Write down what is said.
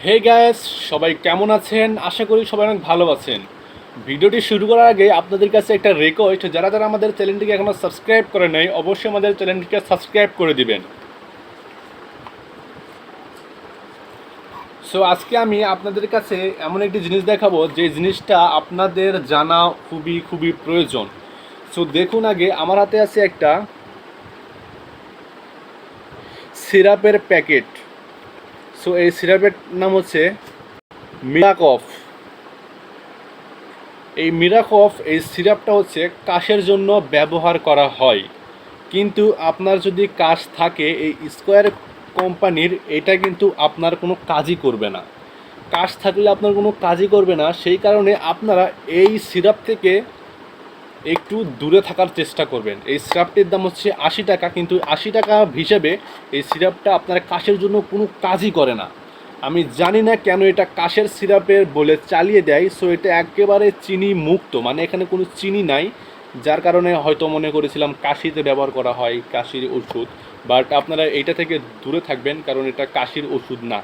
Hey guys, সবাই কেমন আছেন? আশা করি সবাই অনেক ভালো আছেন। ভিডিওটি শুরু করার আগে আপনাদের কাছে একটা রিকোয়েস্ট, যারা যারা আমাদের চ্যানেলটিকে এখনও সাবস্ক্রাইব করে নেই অবশ্যই আমাদের চ্যানেলটিকে সাবস্ক্রাইব করে দিবেন। সো আজকে আমি আপনাদের কাছে এমন একটি জিনিস দেখাবো যে জিনিসটা আপনাদের জানা খুবই খুবই প্রয়োজন। সো দেখুন, আগে আমার হাতে আছে একটা সিরাপের প্যাকেট। সো এই সিরাপের নাম হচ্ছে মিরাকফ। এই মিরাকফ এই সিরাপটা হচ্ছে কাশের জন্য ব্যবহার করা হয়, কিন্তু আপনার যদি কাশ থাকে এই স্কোয়ার কোম্পানির এটা কিন্তু আপনার কোনো কাজই করবে না। কাশ থাকলে আপনার কোনো কাজই করবে না, সেই কারণে আপনারা এই সিরাপ থেকে একটু দূরে থাকার চেষ্টা করবেন। এই সিরাপটির দাম হচ্ছে 80 টাকা, কিন্তু 80 টাকা হিসেবে এই সিরাপটা আপনার কাশের জন্য কোনো কাজই করে না। আমি জানি না কেন এটা কাশের সিরাপের বলে চালিয়ে দেয়। সো এটা একেবারে চিনি মুক্ত, মানে এখানে কোনো চিনি নাই, যার কারণে হয়তো মনে করেছিলাম কাশিতে ব্যবহার করা হয়, কাশির ওষুধ। বাট আপনারা এইটা থেকে দূরে থাকবেন, কারণ এটা কাশির ওষুধ না।